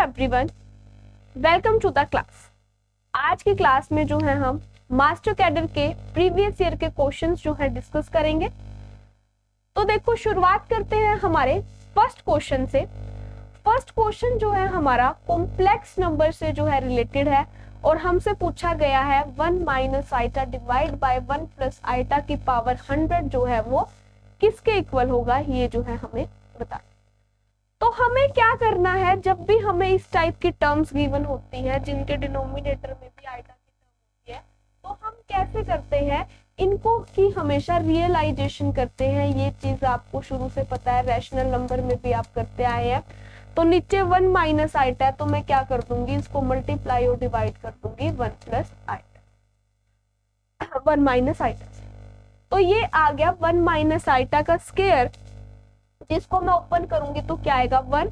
Everyone, welcome to the class. आज की class में जो है हम मास्टर कैडर के प्रीवियस ईयर के क्वेश्चंस जो है डिस्कस करेंगे। तो देखो, शुरुआत करते हैं हमारे फर्स्ट क्वेश्चन से। फर्स्ट क्वेश्चन जो है हमारा कॉम्प्लेक्स नंबर से जो है रिलेटेड है और हमसे पूछा गया है 1 minus iota divide by 1 plus iota की पावर 100 जो है वो किसके इक्वल होगा, ये जो है हमें बता। तो हमें क्या करना है, जब भी हमें इस टाइप की टर्म्स गिवन होती है जिनके डिनोमिनेटर में भी आइटा की टर्म होती है, तो हम कैसे करते हैं इनको की हमेशा रियलाइजेशन करते हैं। ये चीज आपको शुरू से पता है, रैशनल नंबर में भी आप करते आए हैं। तो नीचे 1 माइनस आइटा है तो मैं क्या कर दूंगी, इसको मल्टीप्लाई और डिवाइड कर दूंगी 1 प्लस आइटा 1 माइनस आइटा से। तो ये आ गया 1 माइनस आइटा का स्क्वायर, जिसको मैं ओपन करूंगी तो क्या आएगा 1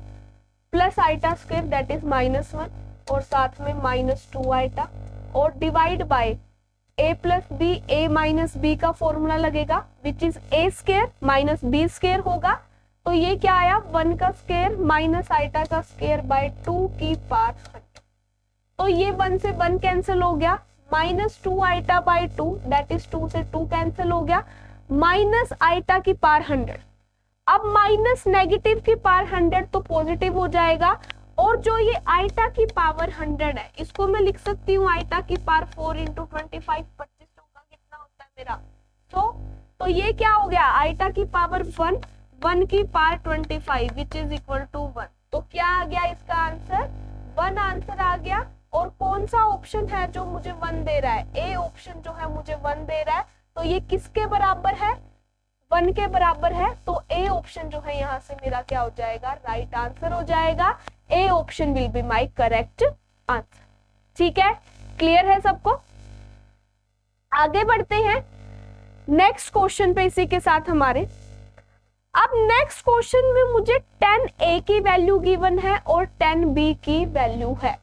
plus iota square that is -1 और साथ में -2 आइटा और divide by a plus B, a minus B का फॉर्मूला लगेगा which is a square minus B square होगा। तो ये क्या आया 1 का स्क्वायर माइनस आइटा का स्क्वायर बाय 2 की पावर 100। तो ये 1 से 1 कैंसिल हो गया, -2 आइटा बाय 2 दैट इज 2 से 2 कैंसिल हो गया, माइनस आइटा की पावर 100। अब माइनस नेगेटिव की पावर 100 तो पॉजिटिव हो जाएगा और जो ये आइटा की पावर 100 है इसको मैं लिख सकती हूँ आइटा की पावर 4 इंटू 25 25 होगा, कितना होता है मेरा 100। तो ये क्या हो गया आइटा की पावर 1 1 की power 25 which is equal to 1। तो क्या आ गया इसका आंसर 1 आंसर आ गया। और कौन सा ऑप्शन है जो मुझे 1 दे रहा है, ए ऑप्शन जो है मुझे 1 दे रहा है। तो ये किसके बराबर है, 1 के बराबर है। तो ए ऑप्शन जो है यहाँ से मेरा क्या हो जाएगा, राइट आंसर हो जाएगा। A option will be my correct answer. ठीक है, क्लियर है सबको। आगे बढ़ते हैं नेक्स्ट क्वेश्चन पे इसी के साथ हमारे। अब नेक्स्ट क्वेश्चन में मुझे 10a की वैल्यू गिवन है और 10b की वैल्यू है।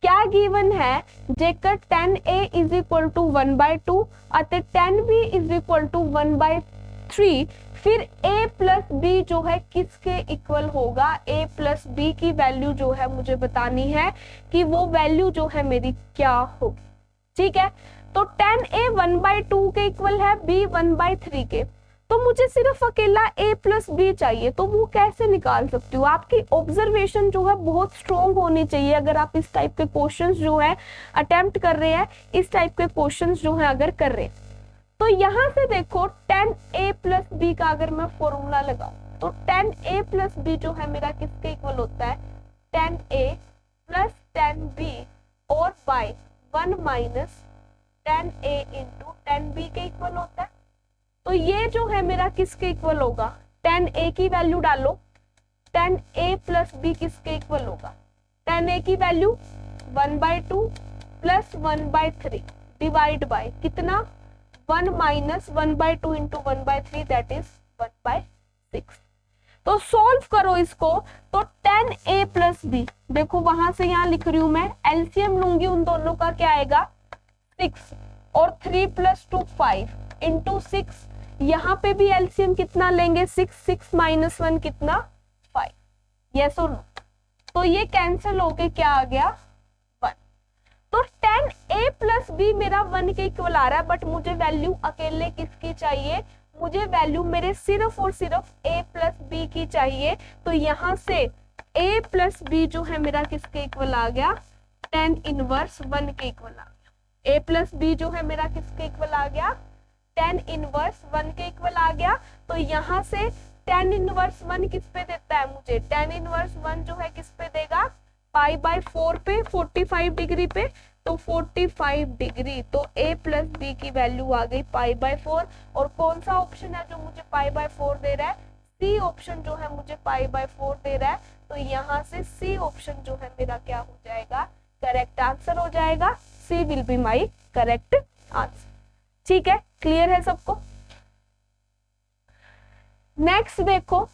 क्या गिवन है, जेकर 10a इज इक्वल टू 1/2 अतः 10b इज इक्वल टू 1/3, फिर a प्लस बी जो है किसके इक्वल होगा। a प्लस बी की वैल्यू जो है मुझे बतानी है कि वो वैल्यू जो है मेरी क्या होगी। ठीक है, तो 10a 1/2 के इक्वल है, b 1/3 के। तो मुझे सिर्फ अकेला a प्लस बी चाहिए, तो वो कैसे निकाल सकती हूँ। आपकी ऑब्जर्वेशन जो है बहुत स्ट्रॉन्ग होनी चाहिए अगर आप इस टाइप के क्वेश्चंस जो है अटेम्प्ट कर रहे हैं, इस टाइप के क्वेश्चंस जो है अगर कर रहे हैं। तो यहाँ से देखो 10a प्लस बी का अगर मैं फॉर्मूला लगाऊं तो 10a प्लस बी जो है मेरा किसके इक्वल होता है, 10a प्लस 10b और bye 1 minus 10a into 10b के इक्वल होता है। तो ये जो है मेरा किसके इक्वल होगा, 10a की वैल्यू डालो, 10a प्लस b किसके इक्वल होगा, 10a की वैल्यू 1/2 प्लस 1/3 डिवाइड बाय कितना 1 माइनस 1/2 इंटू 1/3 दैट इज 1/6। तो सॉल्व करो इसको। तो 10a प्लस बी, देखो वहां से यहाँ लिख रही हूं मैं, एलसीएम लूंगी उन दोनों का, क्या आएगा 6 और 3 प्लस 2 5 इंटू 6। यहाँ पे भी एलसीएम कितना लेंगे 6, 6 माइनस 1 कितना 5। यस और नो। तो ये कैंसिल होके क्या आ गया 1। तो 10a प्लस बी मेरा 1 के इक्वल आ रहा है, बट मुझे वैल्यू अकेले किसकी चाहिए, मुझे वैल्यू मेरे सिर्फ और सिर्फ a प्लस बी की चाहिए। तो यहाँ से a प्लस बी जो है मेरा किसके इक्वल आ गया, 10 इनवर्स 1 के इक्वल आ गया। a प्लस बी जो है मेरा किसके इक्वल आ गया, 10 इनवर्स 1 के इक्वल आ गया। तो यहाँ से 10 इनवर्स 1 किस पे देता है मुझे, 10 इनवर्स 1 जो है किस पे देगा, π/4 पे 45 डिग्री पे। तो 45 डिग्री, तो a प्लस बी की वैल्यू आ गई π/4। और कौन सा ऑप्शन है जो मुझे π/4 दे रहा है, सी ऑप्शन जो है मुझे π/4 दे रहा है। तो यहाँ से सी ऑप्शन जो है मेरा क्या हो जाएगा, करेक्ट आंसर हो जाएगा। C will be my correct answer. ठीक है, क्लियर है सबको। नेक्स्ट देखो,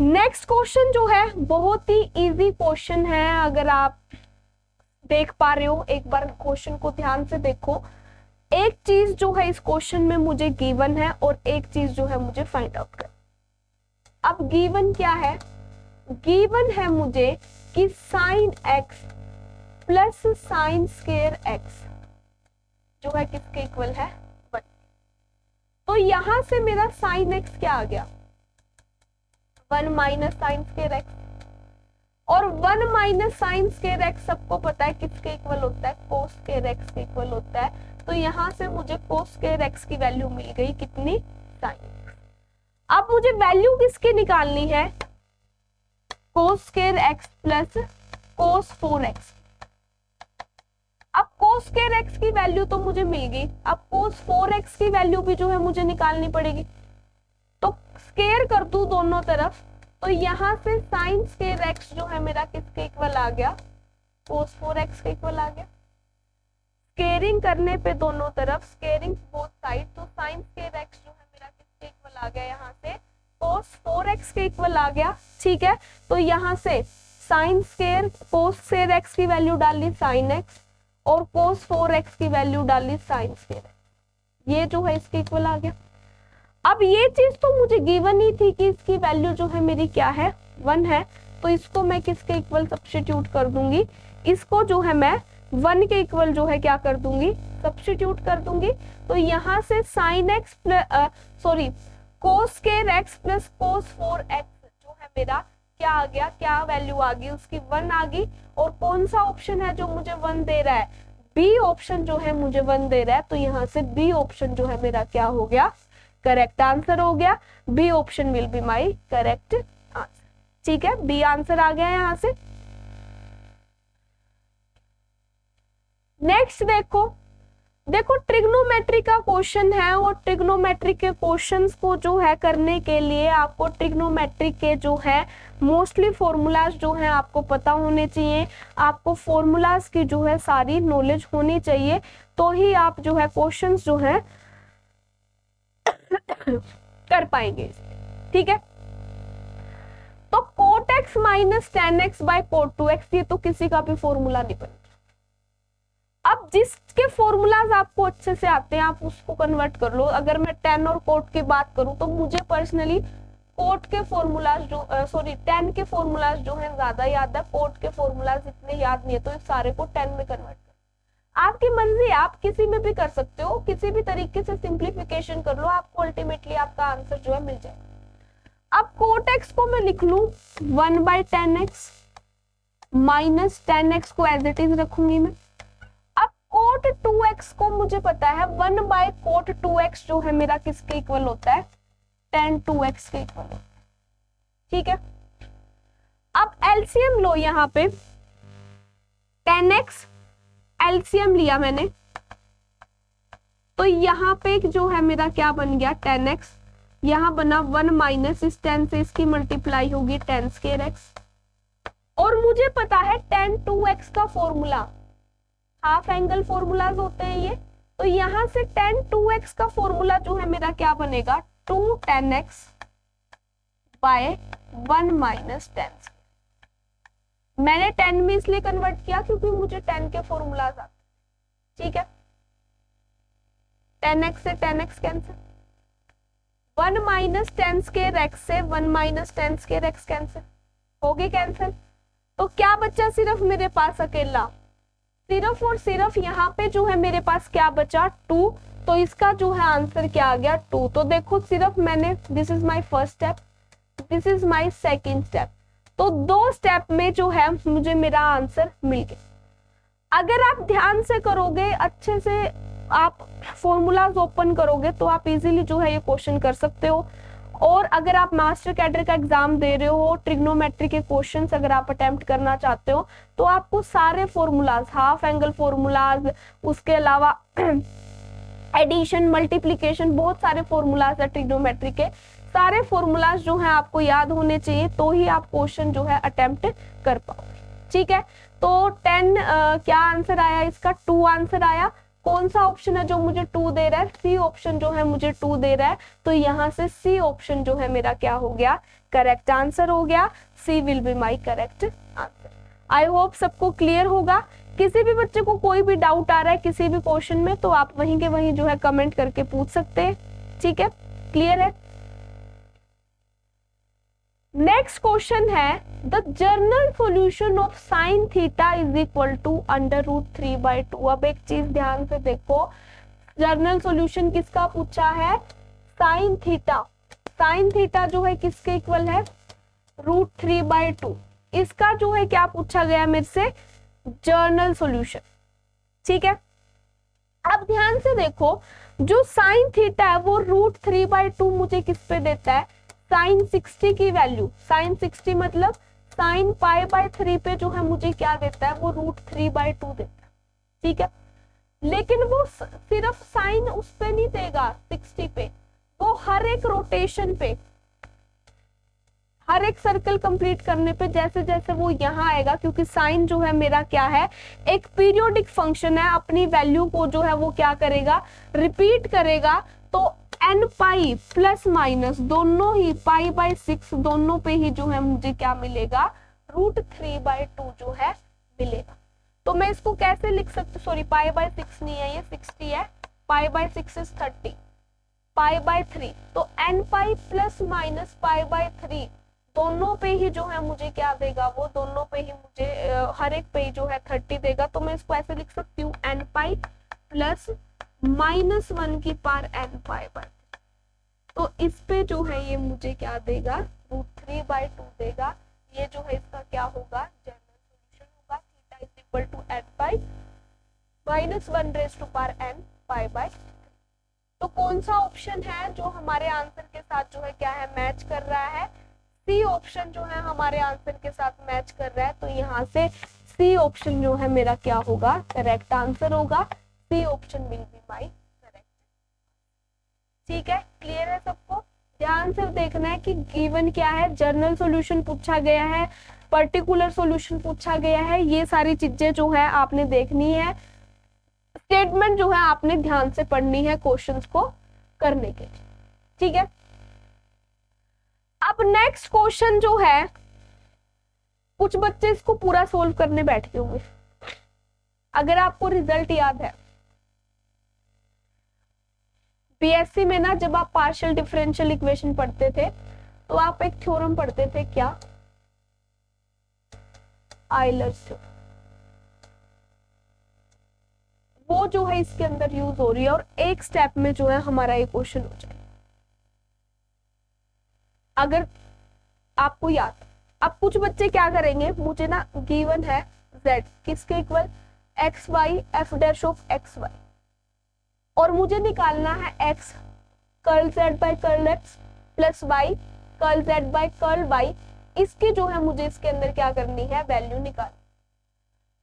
नेक्स्ट क्वेश्चन जो है बहुत ही इजी क्वेश्चन है। अगर आप देख पा रहे हो, एक बार क्वेश्चन को ध्यान से देखो। एक चीज जो है इस क्वेश्चन में मुझे गिवन है और एक चीज जो है मुझे फाइंड आउट कर। अब गिवन क्या है, गिवन है मुझे कि sine x plus sine square x जो है किसके इक्वल है 1। तो यहां से मेरा साइन एक्स क्या आ गया 1 माइनस साइन स्क्वायर एक्स, और 1 माइनस साइन स्क्वायर एक्स सबको पता है किसके इक्वल होता है कोस स्क्वायर एक्स के इक्वल होता है। तो यहां से मुझे कोस स्क्वायर एक्स की वैल्यू मिल गई कितनी साइन एक्स। अब मुझे वैल्यू किसकी निकालनी है cos square x plus cos 4x। अब कोस स्क्वायर एक्स की वैल्यू तो मुझे मिल गई, अब कोस 4x की वैल्यू भी जो है मुझे निकालनी पड़ेगी। तो स्क्वायर कर दूं दोनों तरफ, तो यहां से साइन स्क्वायर एक्स जो है मेरा किसके इक्वल आ गया कोस 4x के इक्वल आ गया। स्क्वायरिंग करने पे दोनों तरफ स्क्वायरिंग बोथ साइड, तो साइन स्क्वायर एक्स जो है मेरा किसके इक्वल आ गया यहाँ से कोस 4x के इक्वल आ गया। ठीक है, तो यहाँ से sine square cos square x की वैल्यू डाल ली साइन एक्स और कोस 4x की वैल्यू डाल ली साइन स्क्वायर एक्स, ये जो है इसके इक्वल आ गया। अब ये चीज तो मुझे गिवन ही थी कि इसकी वैल्यू जो है मेरी क्या है 1 है, तो इसको मैं किसके इक्वल सब्स्टिट्यूट कर दूंगी, इसको जो है मैं 1 के इक्वल जो है क्या कर दूंगी सब्स्टिट्यूट कर दूंगी। तो यहाँ से sine x sorry cos square x plus cos 4x जो है मेरा क्या आ गया, क्या वैल्यू आ गई उसकी 1 आ गई। और कौन सा ऑप्शन है जो मुझे 1 दे रहा है, बी ऑप्शन जो है मुझे 1 दे रहा है। तो यहाँ से बी ऑप्शन जो है मेरा क्या हो गया करेक्ट आंसर हो गया। B option will be my correct answer. ठीक है, बी आंसर आ गया यहाँ से। नेक्स्ट देखो ट्रिग्नोमेट्री का क्वेश्चन है, और ट्रिग्नोमेट्री के क्वेश्चंस को जो है करने के लिए आपको ट्रिग्नोमेट्री के जो है मोस्टली फॉर्मूलाज जो है आपको पता होने चाहिए। आपको फॉर्मूलाज की जो है सारी नॉलेज होनी चाहिए, तो ही आप जो है क्वेश्चंस जो है कर पाएंगे। ठीक है, तो cot x minus ten x by cot 2x ये तो किसी का भी फॉर्मूला नहीं बनेगा। अब जिसके फॉर्मूलाज आपको अच्छे से आते हैं आप उसको कन्वर्ट कर लो। अगर मैं टेन और कोट की बात करूं तो मुझे पर्सनली कोट के फॉर्मूलाज जो टेन के फॉर्मूलाज जो है ज्यादा याद है, कोट के फॉर्मूलाज इतने याद नहीं है, तो इस सारे को 10 में कन्वर्ट कर। आपकी मर्जी, आप किसी में भी कर सकते हो, किसी भी तरीके से सिंप्लीफिकेशन कर लो, आपको अल्टीमेटली आपका आंसर जो है मिल जाएगा। अब कोट एक्स को मैं लिख लू 1 बाई 10x माइनस 10x को एज इट इज रखूंगी मैं। कोट 2x को मुझे पता है 1 बाय कोट 2x जो है मेरा किसके इक्वल होता है tan 2x के इक्वल होता है। ठीक है, अब एलसीएम लो, यहाँ पे 10x एलसीएम लिया मैंने, तो यहाँ पे जो है मेरा क्या बन गया 10x, यहाँ बना 1 माइनस इस 10 से इसकी मल्टीप्लाई होगी tan स्क्वायर x, और मुझे पता है tan 2x का फॉर्मूला हाफ एंगल फॉर्मूलाज होते हैं ये, तो यहां से tan 2x का फॉर्मूला जो है मेरा क्या बनेगा 2 tan x बाय 1 माइनस 10। मैंने 10 में इसलिए कन्वर्ट किया क्योंकि मुझे 10 के फॉर्मूलाज आते। ठीक है, 10x से 10x cancel, 1 minus 10 square x से 1 माइनस 10 स्क्वायर x कैंसिल हो गए कैंसिल। तो क्या बचा सिर्फ मेरे पास अकेला, सिर्फ और सिर्फ यहाँ पे जो है मेरे पास क्या बचा 2, तो इसका जो है आंसर क्या आ गया 2। तो देखो सिर्फ मैंने this is my first step, this is my second step, तो 2 स्टेप में जो है मुझे मेरा आंसर मिल गया। अगर आप ध्यान से करोगे, अच्छे से आप फॉर्मूलाज ओपन करोगे तो आप इजीली जो है ये क्वेश्चन कर सकते हो। और अगर आप मास्टर कैडर का एग्जाम दे रहे हो, ट्रिग्नोमेट्री के क्वेश्चंस अगर आप अटेम्प्ट करना चाहते हो, तो आपको सारे फॉर्मूलाज, हाफ एंगल फॉर्मूलाज, उसके अलावा एडिशन, मल्टीप्लिकेशन, बहुत सारे फॉर्मूलाज है ट्रिग्नोमेट्री के, सारे फॉर्मूलाज जो है आपको याद होने चाहिए, तो ही आप क्वेश्चन जो है अटेम्प्ट कर पाओगे। ठीक है, तो 10 क्या आंसर आया इसका 2 आंसर आया। कौन सा ऑप्शन है जो मुझे 2 दे रहा है, सी ऑप्शन जो है मुझे 2 दे रहा है, तो यहाँ से सी ऑप्शन जो है मेरा क्या हो गया करेक्ट आंसर हो गया। C will be my correct answer. I hope सबको क्लियर होगा। किसी भी बच्चे को कोई भी डाउट आ रहा है किसी भी क्वेश्चन में, तो आप वहीं के वहीं जो है कमेंट करके पूछ सकते हैं। ठीक है, क्लियर है। नेक्स्ट क्वेश्चन है the general solution of sine theta is equal to √3/2। अब एक चीज ध्यान से देखो, जर्नल सॉल्यूशन किसका पूछा है, साइन थीटा। साइन थीटा जो है किसके इक्वल है, √3/2। इसका जो है क्या पूछा गया मेरे से, जर्नल सॉल्यूशन। ठीक है, अब ध्यान से देखो, जो साइन थीटा है वो √3/2 मुझे किस पे देता है, साइन 60 की वैल्यू। साइन 60 मतलब साइन π/3 पे जो है मुझे क्या देता है, वो √3/2 देता है। ठीक है, लेकिन वो सिर्फ साइन उस पे नहीं देगा 60 पे, वो हर एक रोटेशन पे, हर एक सर्कल कंप्लीट करने पे जैसे जैसे वो यहाँ आएगा, क्योंकि साइन जो है मेरा क्या है, एक पीरियोडिक फंक्शन है, अपनी वैल्यू को जो है वो क्या करेगा, रिपीट करेगा। तो n पाई प्लस माइनस दोनों ही π/6 दोनों पे ही जो है मुझे क्या मिलेगा, √3/2 जो है मिलेगा। तो मैं इसको कैसे लिख सकती, सॉरी π/6 नहीं है, ये 60 है, π/6 इज 30, π/3, तो n पाई प्लस माइनस π/3 दोनों पे ही जो है मुझे क्या देगा, वो दोनों पे ही मुझे हर एक पे ही जो है 30 देगा। तो मैं इसको ऐसे लिख सकती हूँ n पाई प्लस -1 की पावर n π/3। तो इस पे जो है ये मुझे क्या देगा, √3/2 देगा। ये जो है इसका क्या होगा, जनरल सॉल्यूशन होगा, theta is equal to n pi -1 π/3। तो कौन सा ऑप्शन है जो हमारे आंसर के साथ जो है क्या है, मैच कर रहा है, सी ऑप्शन जो है हमारे आंसर के साथ मैच कर रहा है। तो यहाँ से सी ऑप्शन जो है मेरा क्या होगा, करेक्ट आंसर होगा। C option will be my correct. ठीक है, क्लियर है सबको। ध्यान से देखना है कि गिवन क्या है, जर्नल सॉल्यूशन पूछा गया है, पर्टिकुलर सॉल्यूशन पूछा गया है, ये सारी चीजें जो है आपने देखनी है। स्टेटमेंट जो है आपने ध्यान से पढ़नी है क्वेश्चंस को करने के लिए। ठीक है, अब नेक्स्ट क्वेश्चन जो है, कुछ बच्चे इसको पूरा सोल्व करने बैठ गए होंगे। अगर आपको रिजल्ट याद है, बीएससी में ना जब आप पार्शियल डिफरेंशियल इक्वेशन पढ़ते थे तो आप एक थ्योरम पढ़ते थे, क्या, आयलर्स थ्योरम। वो जो है इसके अंदर यूज हो रही है और एक स्टेप में जो है हमारा ये क्वेश्चन हो जाए, अगर आपको याद। अब कुछ बच्चे क्या करेंगे, मुझे ना गिवन है z किसके equal, X Y F dash of X Y, और मुझे निकालना है x curl z by curl x plus y curl z by curl y। इसकी जो है मुझे इसके अंदर क्या करनी है, वैल्यू निकाल।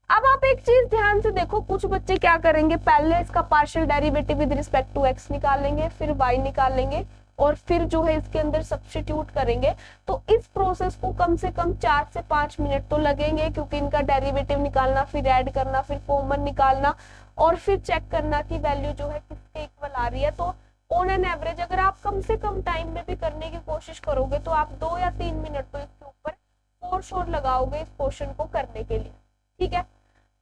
अब आप एक चीज ध्यान से देखो, कुछ बच्चे क्या करेंगे, पहले इसका partial derivative with respect to x निकाल लेंगे, फिर y निकाल लेंगे और फिर जो है इसके अंदर सब्स्टिट्यूट करेंगे। तो इस प्रोसेस को कम से कम 4 से 5 मिनट तो लगेंगे, क्योंकि इनका डेरिवेटिव निकालना, फिर ऐड करना, फिर कॉमन निकालना और फिर चेक करना कि वैल्यू जो है किसके इक्वल आ रही है। तो ऑन एन एवरेज अगर आप कम से कम टाइम में भी करने की कोशिश करोगे तो आप 2 या 3 मिनट तो इसके ऊपर फॉर श्योर लगाओगे इस क्वेश्चन को करने के लिए। ठीक है,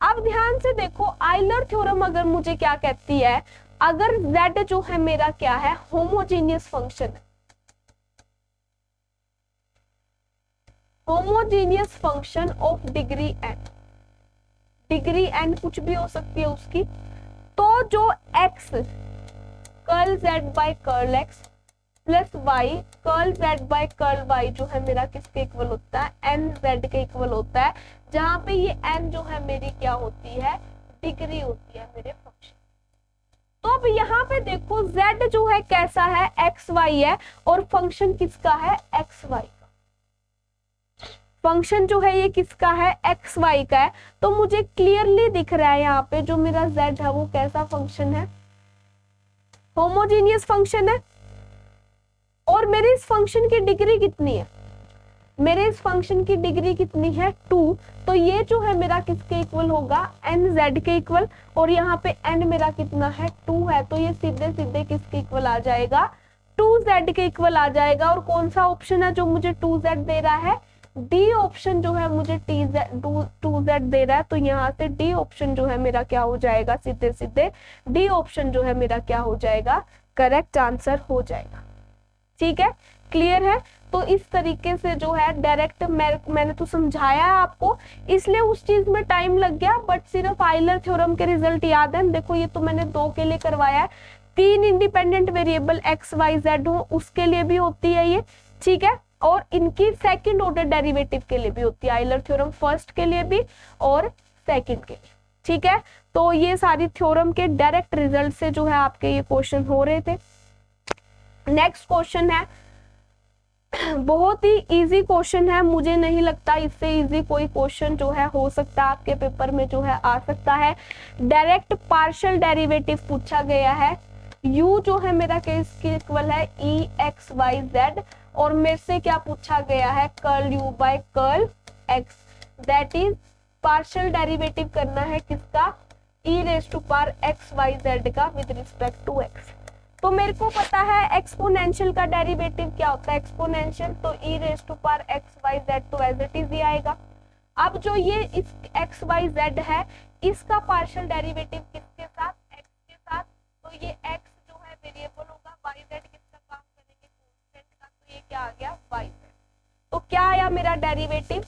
अब ध्यान से देखो, आयलर थ्योरम अगर मुझे क्या कहती है, अगर z जो है मेरा क्या है, होमोजीनियस फंक्शन है, homogeneous function of degree n, degree n कुछ भी हो सकती है उसकी, तो जो x curl z by curl x plus y curl z by curl y जो है मेरा किसके इक्वल होता है, n z के इक्वल होता है, जहां पे ये n जो है मेरी क्या होती है, डिग्री होती है मेरे फंक्शन। तो अब यहाँ पे देखो z जो है कैसा है, एक्स वाई है, और फंक्शन किसका है, एक्स वाई का। फंक्शन जो है ये किसका है, एक्स वाई का है। तो मुझे क्लियरली दिख रहा है यहाँ पे जो मेरा z है वो कैसा फंक्शन है, होमोजीनियस फंक्शन है। और मेरे इस फंक्शन की डिग्री कितनी है, मेरे इस फंक्शन की डिग्री कितनी है, 2। तो ये जो है मेरा किसके इक्वल होगा, एन जेड के इक्वल, और यहाँ पे एन मेरा कितना है, 2 है। तो ये सीधे सीधे किसके इक्वल आ जाएगा, 2z के इक्वल आ जाएगा। और कौन सा ऑप्शन है जो मुझे 2z दे रहा है, डी ऑप्शन जो है मुझे 2z दे रहा है। तो यहाँ से डी ऑप्शन जो है मेरा क्या हो जाएगा, सीधे सीधे डी ऑप्शन जो है मेरा क्या हो जाएगा, करेक्ट आंसर हो जाएगा। ठीक है, क्लियर है। तो इस तरीके से जो है डायरेक्ट मैंने तो समझाया है आपको, इसलिए उस चीज में टाइम लग गया, बट सिर्फ आइलर थ्योरम के रिजल्ट याद है। देखो ये तो मैंने 2 के लिए करवाया है, 3 independent variable X Y Z हो उसके लिए भी होती है ये, ठीक है, और इनकी सेकंड ऑर्डर डेरिवेटिव के लिए भी होती है, आइलर थ्योरम फर्स्ट के लिए भी और सेकंड के लिए, ठीक है। तो ये सारी थ्योरम के डायरेक्ट रिजल्ट से जो है आपके ये क्वेश्चन हो रहे थे। नेक्स्ट क्वेश्चन है, बहुत ही इजी क्वेश्चन है, मुझे नहीं लगता इससे इजी कोई क्वेश्चन जो है हो सकता है आपके पेपर में जो है आ सकता है। डायरेक्ट पार्शियल डेरिवेटिव पूछा गया है, u जो है मेरा केस के इक्वल है e x y z, और मेरे से क्या पूछा गया है, curl u by curl x, that is partial derivative करना है किसका, e raise to power x y z का विद रिस्पेक्ट टू x। तो मेरे को पता है एक्सपोनेंशियल का डेरिवेटिव क्या होता है, एक्सपोनेंशियल, तो e raise to power x y z तो एज इट इज ही आएगा। अब जो ये इस x y z है इसका पार्शियल डेरिवेटिव किसके साथ, x के साथ, तो ये x जो है वेरिएबल होगा, y z किसका काम करेंगे, कांस्टेंट का, तो ये क्या आ गया y z। तो क्या आया मेरा derivative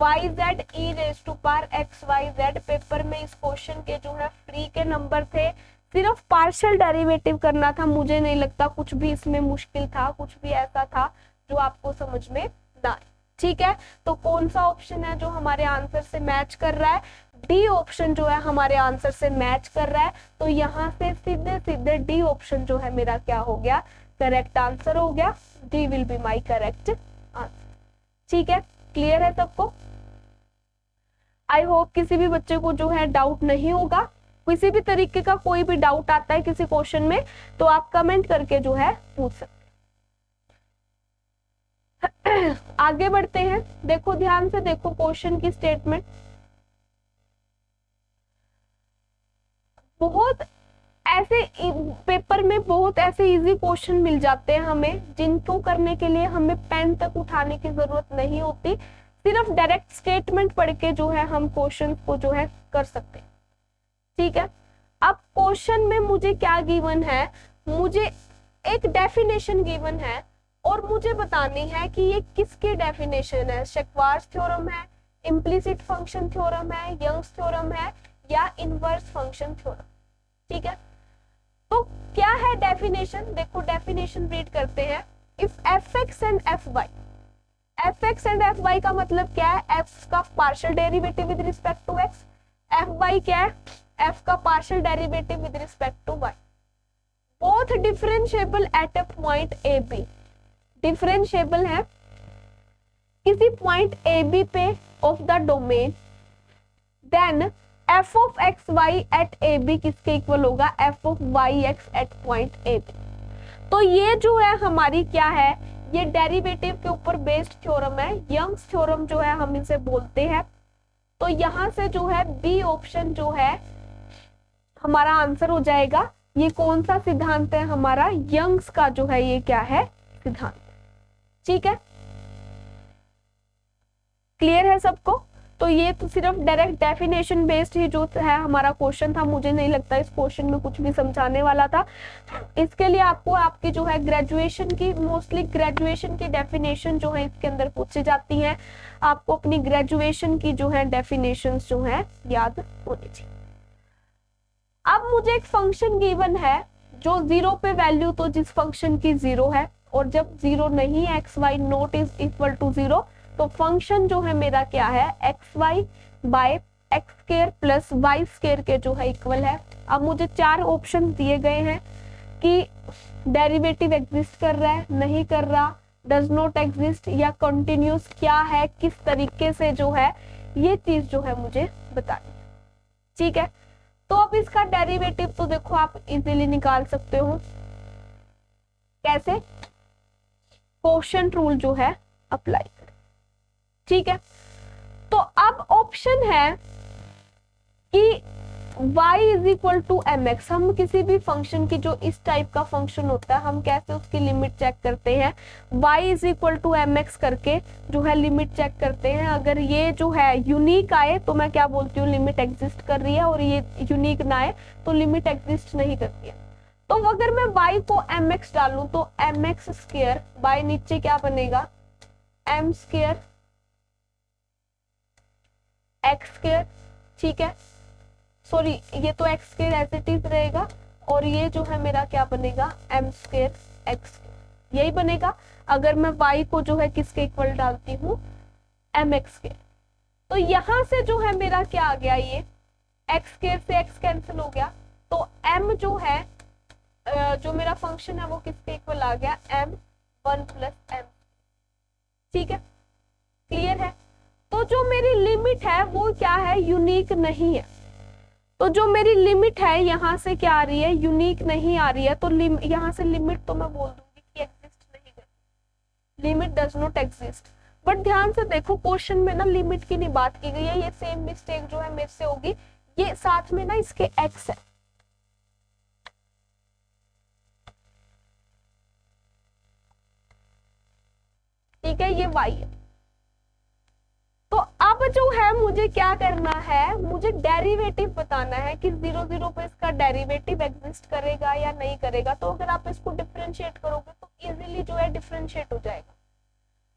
y z e raise to power x y z। Paper में इस क्वेश्चन के जो है फ्री के नंबर थे, सिर्फ पार्शियल डेरिवेटिव करना था, मुझे नहीं लगता कुछ भी इसमें मुश्किल था, कुछ भी ऐसा था जो आपको समझ में ना आए, ठीक है। तो कौन सा ऑप्शन है जो हमारे आंसर से मैच कर रहा है, डी ऑप्शन जो है हमारे आंसर से मैच कर रहा है। तो यहाँ से सीधे सीधे डी ऑप्शन जो है मेरा क्या हो गया, करेक्ट आंसर हो गया, D will be my correct answer, ठीक है। क्लियर है सबको? आई होप किसी भी बच्चे को जो है डाउट नहीं होगा। किसी भी तरीके का कोई भी डाउट आता है किसी क्वेश्चन में तो आप कमेंट करके जो है पूछ सकते हैं। आगे बढ़ते हैं, देखो ध्यान से देखो क्वेश्चन की स्टेटमेंट, बहुत ऐसे पेपर में बहुत ऐसे इजी क्वेश्चन मिल जाते हैं हमें, जिनको करने के लिए हमें पेन तक उठाने की जरूरत नहीं होती, सिर्फ डायरेक्ट स्टेटमेंट पढ़ के जो है हम क्वेश्चन को जो है कर सकते हैं, ठीक है। अब क्वेश्चन में मुझे क्या गिवन है, मुझे एक डेफिनेशन गिवन है और मुझे बतानी है कि ये किसकी डेफिनेशन है, शेक्वार्ट्ज थ्योरम है, इम्प्लिसिट फंक्शन थ्योरम है, यंग्स थ्योरम है या इनवर्स फंक्शन थ्योरम, ठीक है। तो क्या है डेफिनेशन, देखो डेफिनेशन रीड करते हैं। If F X and F Y, F X and F Y का मतलब क्या है, एफ का partial derivative with respect to X, F Y क्या है, एफ का partial derivative with respect to Y, both differentiable at a point A B, differentiable है किसी पॉइंट ए बी पे of the domain, then F of X Y at A B किसके equal होगा, F of Y x at point A B. तो ये जो है हमारी क्या है, ये डेरिवेटिव के ऊपर बेस्ड थ्योरम है, यंग्स थ्योरम जो है हम इसे बोलते हैं। तो यहां से जो है बी ऑप्शन जो है हमारा आंसर हो जाएगा। ये कौन सा सिद्धांत है हमारा, यंग्स का जो है ये क्या है सिद्धांत, ठीक है। क्लियर है सबको? तो ये तो सिर्फ डायरेक्ट डेफिनेशन बेस्ड ही जो है हमारा क्वेश्चन था, मुझे नहीं लगता इस क्वेश्चन में कुछ भी समझाने वाला था। इसके लिए आपको आपकी जो है ग्रेजुएशन की, मोस्टली ग्रेजुएशन की डेफिनेशन जो है इसके अंदर पूछी जाती है, आपको अपनी ग्रेजुएशन की जो है डेफिनेशंस जो है याद होनी चाहिए। अब मुझे एक फंक्शन गिवन है जो 0 पे वैल्यू तो जिस फंक्शन की 0 है, और जब 0 नहीं है, X Y not is equal to 0, तो फंक्शन जो है मेरा क्या है, X Y by X square plus Y square के जो है इक्वल है। अब मुझे 4 ऑप्शन दिए गए हैं कि डेरिवेटिव एग्जिस्ट कर रहा है, नहीं कर रहा, डज नॉट एग्जिस्ट या कंटिन्यूस, क्या है, किस तरीके से जो है ये चीज जो है मुझे बतानी, ठीक है। तो अब इसका डेरिवेटिव तो देखो आप इजीली निकाल सकते हो, कैसे, क्वोशिएंट रूल जो है अप्लाई करें, ठीक है। तो अब ऑप्शन है कि y is equal to M X, हम किसी भी फंक्शन की जो इस टाइप का फंक्शन होता है हम कैसे उसकी लिमिट चेक करते हैं, y is equal to M X करके जो है लिमिट चेक करते हैं। अगर ये जो है यूनिक आए तो मैं क्या बोलती हूँ, लिमिट एग्जिस्ट कर रही है, और ये यूनिक ना आए तो लिमिट एग्जिस्ट नहीं करती है। तो अगर मैं y को एम एक्स डालूं तो एम एक्स स्क्वायर बाय नीचे क्या बनेगा, एम स्क्वायर एक्स स्क्वायर, ठीक है, सॉरी ये तो X square as it is रहेगा और ये जो है मेरा क्या बनेगा एम स्क्वायर एक्स, यही बनेगा अगर मैं y को जो है किसके इक्वल डालती हूँ एम एक्स स्क्वायर। तो यहां से जो है मेरा क्या आ गया, ये एक्स स्क्वायर से एक्स कैंसिल हो गया, तो m जो है जो मेरा फंक्शन है वो किसके इक्वल आ गया m 1 प्लस m, ठीक है, क्लियर है। तो जो मेरी लिमिट है वो क्या है, यूनिक नहीं है। तो जो मेरी लिमिट है यहाँ से क्या आ रही है, यूनिक नहीं आ रही है, तो यहाँ से लिमिट तो मैं बोल दूंगी कि एग्जिस्ट नहीं करती, limit does not exist. But ध्यान से देखो क्वेश्चन में ना लिमिट की नहीं बात की गई है, ये सेम मिस्टेक जो है मेरे से होगी, ये साथ में ना इसके x है, ठीक है, ये y है। तो अब जो है मुझे क्या करना है, मुझे डेरिवेटिव बताना है कि 0 0 पे इसका डेरिवेटिव एग्जिस्ट करेगा या नहीं करेगा। तो अगर आप इसको डिफरेंशिएट करोगे तो इजीली जो है डिफरेंशिएट हो जाएगा।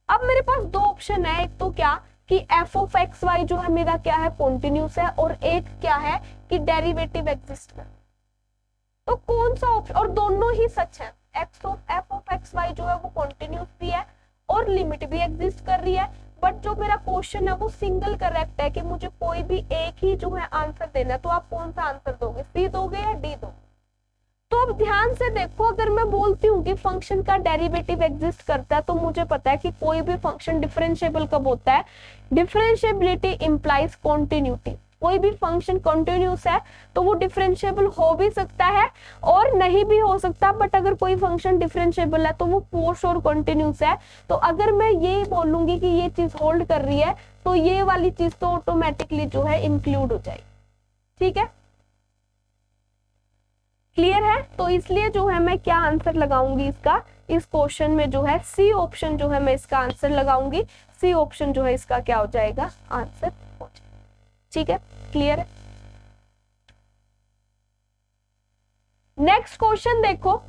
अब मेरे पास दो ऑप्शन है, एक तो क्या कि f ऑफ एक्स वाई जो है मेरा क्या है कॉन्टिन्यूस है, और एक क्या है कि डेरिवेटिव एग्जिस्ट कर। तो कौन सा ऑप्शन, और दोनों ही सच है, f ऑफ एक्स वाई जो है वो कॉन्टिन्यूस भी है और लिमिट भी एग्जिस्ट कर रही है। बट जो मेरा क्वेश्चन है वो सिंगल करेक्ट है कि मुझे कोई भी एक ही जो है आंसर देना है। तो आप कौन सा आंसर दोगे, सी दोगे या डी दोगे? तो अब ध्यान से देखो, अगर मैं बोलती हूँ कि फंक्शन का डेरिवेटिव एग्जिस्ट करता है तो मुझे पता है कि कोई भी फंक्शन डिफरेंशिएबल कब होता है, डिफरेंशिएबिलिटी इंप्लाइज कॉन्टिन्यूटी। कोई भी फंक्शन कॉन्टिन्यूस है तो वो डिफरेंशिएबल हो भी सकता है और नहीं भी हो सकता, बट अगर कोई फंक्शन डिफरेंशिएबल है तो वो फॉर श्योर कॉन्टिन्यूस है। तो अगर मैं ये बोलूंगी कि ये चीज होल्ड कर रही है तो ये वाली चीज तो ऑटोमेटिकली जो है इंक्लूड हो जाएगी, ठीक है, क्लियर है। तो इसलिए जो है मैं क्या आंसर लगाऊंगी इसका, इस क्वेश्चन में जो है सी ऑप्शन जो है मैं इसका आंसर लगाऊंगी, सी ऑप्शन जो है इसका क्या हो जाएगा, आंसर हो जाएगा, ठीक है, क्लियर है। नेक्स्ट क्वेश्चन देखो,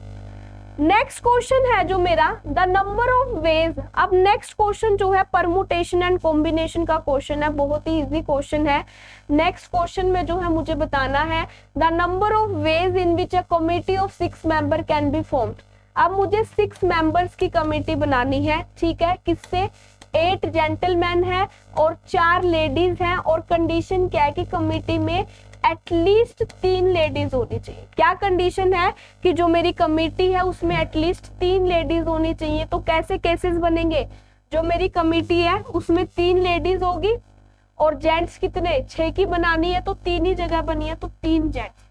नेक्स्ट क्वेश्चन है जो मेरा द नंबर ऑफ वेज। अब नेक्स्ट क्वेश्चन जो है परमुटेशन एंड कॉम्बिनेशन का क्वेश्चन है, बहुत ही इजी क्वेश्चन है। नेक्स्ट क्वेश्चन में जो है मुझे बताना है the number of ways in which a committee of 6 member can be formed. अब मुझे 6 मेंबर्स की कमिटी बनानी है, ठीक है, किससे, 8 जेंटलमैन है और 4 लेडीज हैं, और कंडीशन क्या है कि कमिटी में एटलीस्ट 3 लेडीज होनी चाहिए। क्या कंडीशन है कि जो मेरी कमेटी है उसमें एटलीस्ट 3 लेडीज होनी चाहिए। तो कैसे केसेस बनेंगे, जो मेरी कमेटी है उसमें 3 लेडीज होगी और जेंट्स कितने, 6 की बनानी है तो 3 ही जगह बनी है तो 3 जेंट्स